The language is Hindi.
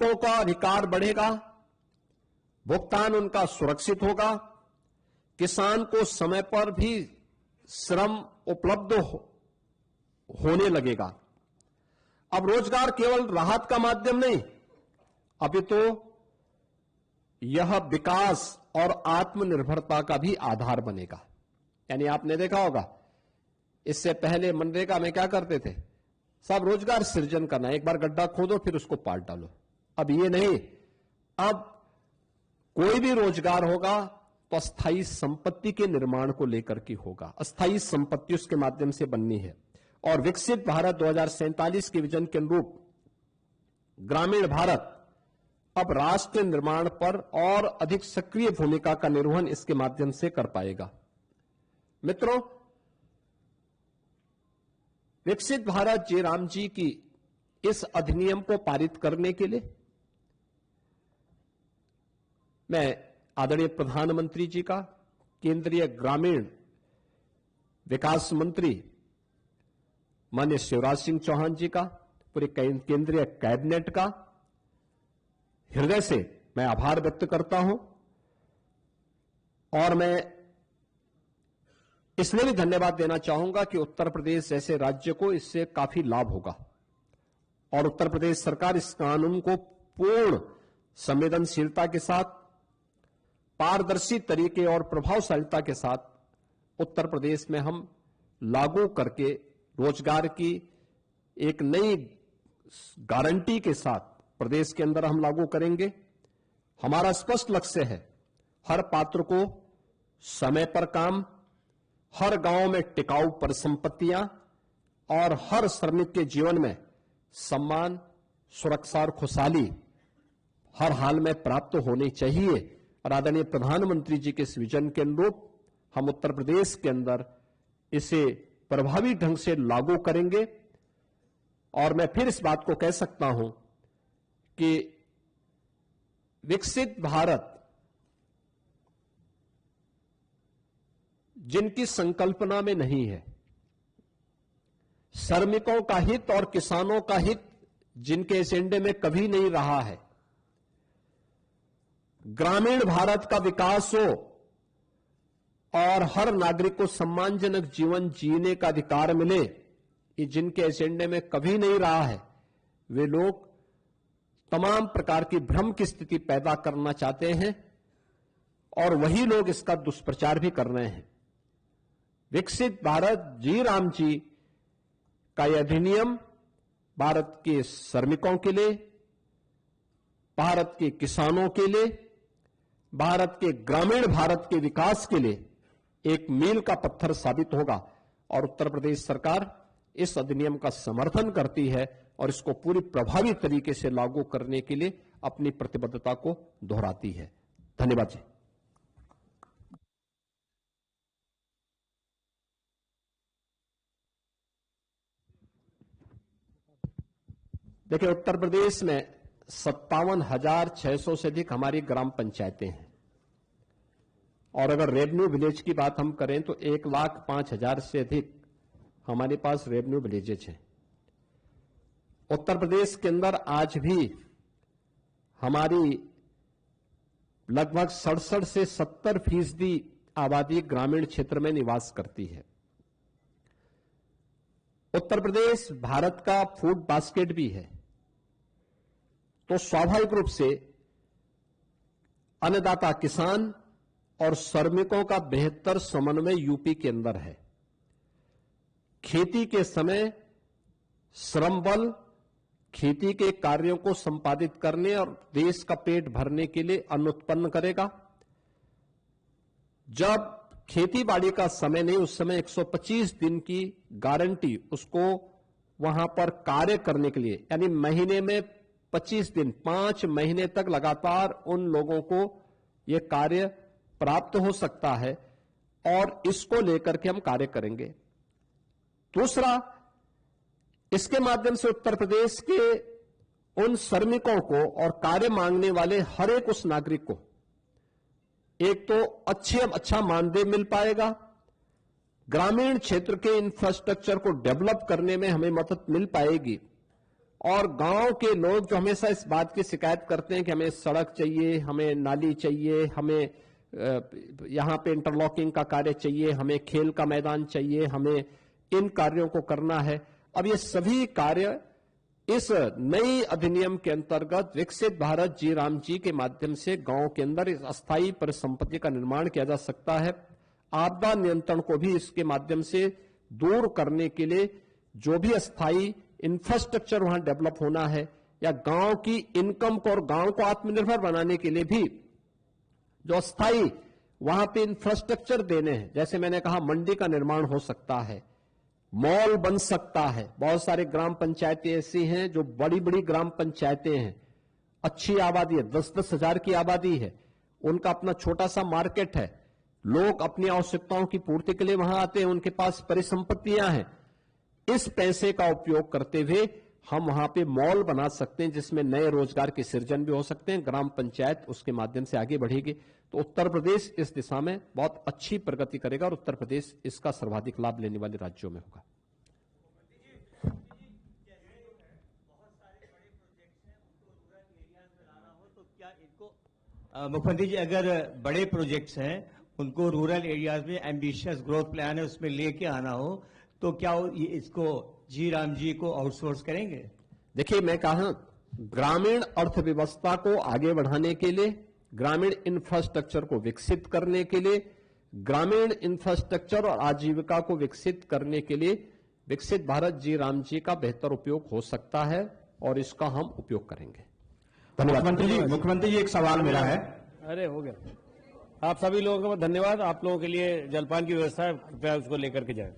श्रमिकों का अधिकार बढ़ेगा, भुगतान उनका सुरक्षित होगा, किसान को समय पर भी श्रम उपलब्ध होने लगेगा। अब रोजगार केवल राहत का माध्यम नहीं, अभी तो यह विकास और आत्मनिर्भरता का भी आधार बनेगा। यानी आपने देखा होगा, इससे पहले मनरेगा में क्या करते थे, सब रोजगार सृजन करना, एक बार गड्ढा खोदो फिर उसको पाट डालो। अब ये नहीं, अब कोई भी रोजगार होगा तो अस्थायी संपत्ति के निर्माण को लेकर के होगा, अस्थायी संपत्ति उसके माध्यम से बननी है। और विकसित भारत 2047 के विजन के अनुरूप ग्रामीण भारत अब राष्ट्र निर्माण पर और अधिक सक्रिय भूमिका का निर्वहन इसके माध्यम से कर पाएगा। मित्रों, विकसित भारत जी राम जी की इस अधिनियम को पारित करने के लिए मैं आदरणीय प्रधानमंत्री जी का, केंद्रीय ग्रामीण विकास मंत्री माननीय शिवराज सिंह चौहान जी का, पूरे केंद्रीय कैबिनेट का हृदय से मैं आभार व्यक्त करता हूं। और मैं इसलिए भी धन्यवाद देना चाहूंगा कि उत्तर प्रदेश जैसे राज्य को इससे काफी लाभ होगा और उत्तर प्रदेश सरकार इस कानून को पूर्ण संवेदनशीलता के साथ, पारदर्शी तरीके और प्रभावशालिता के साथ उत्तर प्रदेश में हम लागू करके रोजगार की एक नई गारंटी के साथ प्रदेश के अंदर हम लागू करेंगे। हमारा स्पष्ट लक्ष्य है, हर पात्र को समय पर काम, हर गांव में टिकाऊ परिसंपत्तियां और हर श्रमिक के जीवन में सम्मान, सुरक्षा और खुशहाली हर हाल में प्राप्त होनी चाहिए। और आदरणीय प्रधानमंत्री जी के इस विजन के अनुरूप हम उत्तर प्रदेश के अंदर इसे प्रभावी ढंग से लागू करेंगे। और मैं फिर इस बात को कह सकता हूं कि विकसित भारत जिनकी संकल्पना में नहीं है, श्रमिकों का हित और किसानों का हित जिनके एजेंडे में कभी नहीं रहा है, ग्रामीण भारत का विकास हो और हर नागरिक को सम्मानजनक जीवन जीने का अधिकार मिले, ये जिनके एजेंडे में कभी नहीं रहा है, वे लोग तमाम प्रकार की भ्रम की स्थिति पैदा करना चाहते हैं और वही लोग इसका दुष्प्रचार भी कर रहे हैं। विकसित भारत जी राम जी का यह अधिनियम भारत के श्रमिकों के लिए, भारत के किसानों के लिए, भारत के ग्रामीण भारत के विकास के लिए एक मील का पत्थर साबित होगा। और उत्तर प्रदेश सरकार इस अधिनियम का समर्थन करती है और इसको पूरी प्रभावी तरीके से लागू करने के लिए अपनी प्रतिबद्धता को दोहराती है। धन्यवाद जी। देखिए, उत्तर प्रदेश में 57,600 से अधिक हमारी ग्राम पंचायतें हैं और अगर रेवेन्यू विलेज की बात हम करें तो 1,05,000 से अधिक हमारे पास रेवेन्यू विलेजेज हैं। उत्तर प्रदेश के अंदर आज भी हमारी लगभग 67 से 70% आबादी ग्रामीण क्षेत्र में निवास करती है। उत्तर प्रदेश भारत का फूड बास्केट भी है, तो स्वाभाविक रूप से अन्नदाता किसान और श्रमिकों का बेहतर समन्वय यूपी के अंदर है। खेती के समय श्रम बल खेती के कार्यों को संपादित करने और देश का पेट भरने के लिए अन्न उत्पन्न करेगा। जब खेती बाड़ी का समय नहीं, उस समय 125 दिन की गारंटी उसको वहां पर कार्य करने के लिए, यानी महीने में 25 दिन, 5 महीने तक लगातार उन लोगों को यह कार्य प्राप्त हो सकता है और इसको लेकर के हम कार्य करेंगे। दूसरा, इसके माध्यम से उत्तर प्रदेश के उन श्रमिकों को और कार्य मांगने वाले हर एक उस नागरिक को एक तो अच्छा मानदेय मिल पाएगा, ग्रामीण क्षेत्र के इंफ्रास्ट्रक्चर को डेवलप करने में हमें मदद मिल पाएगी और गांव के लोग जो हमेशा इस बात की शिकायत करते हैं कि हमें सड़क चाहिए, हमें नाली चाहिए, हमें यहां पे इंटरलॉकिंग का कार्य चाहिए, हमें खेल का मैदान चाहिए, हमें इन कार्यों को करना है। अब ये सभी कार्य इस नई अधिनियम के अंतर्गत विकसित भारत जी राम जी के माध्यम से गांव के अंदर इस अस्थायी परिसंपत्ति का निर्माण किया जा सकता है। आपदा नियंत्रण को भी इसके माध्यम से दूर करने के लिए जो भी अस्थायी इंफ्रास्ट्रक्चर वहां डेवलप होना है, या गांव की इनकम को और गांव को आत्मनिर्भर बनाने के लिए भी जो अस्थायी वहां पे इंफ्रास्ट्रक्चर देने हैं, जैसे मैंने कहा मंडी का निर्माण हो सकता है, मॉल बन सकता है। बहुत सारे ग्राम पंचायतें ऐसी हैं जो बड़ी बड़ी ग्राम पंचायतें हैं, अच्छी आबादी है, 10-10 हजार की आबादी है, उनका अपना छोटा सा मार्केट है, लोग अपनी आवश्यकताओं की पूर्ति के लिए वहां आते हैं, उनके पास परिसंपत्तियां हैं। इस पैसे का उपयोग करते हुए हम वहां पे मॉल बना सकते हैं जिसमें नए रोजगार के सृजन भी हो सकते हैं, ग्राम पंचायत उसके माध्यम से आगे बढ़ेगी। तो उत्तर प्रदेश इस दिशा में बहुत अच्छी प्रगति करेगा और उत्तर प्रदेश इसका सर्वाधिक लाभ लेने वाले राज्यों में होगा। मुख्यमंत्री जी, अगर बड़े प्रोजेक्ट्स हैं उनको रूरल एरियाज में एम्बिशियस ग्रोथ प्लान है उसमें लेके आना हो, तो क्या इसको जी राम जी को आउटसोर्स करेंगे? देखिए, मैं कहा ग्रामीण अर्थव्यवस्था को आगे बढ़ाने के लिए, ग्रामीण इंफ्रास्ट्रक्चर को विकसित करने के लिए, ग्रामीण इंफ्रास्ट्रक्चर और आजीविका को विकसित करने के लिए विकसित भारत जी राम जी का बेहतर उपयोग हो सकता है और इसका हम उपयोग करेंगे। धन्यवाद। मुख्यमंत्री जी एक सवाल मेरा है। अरे हो गया। आप सभी लोगों को धन्यवाद। आप लोगों के लिए जलपान की व्यवस्था है, कृपया उसको लेकर के जाए।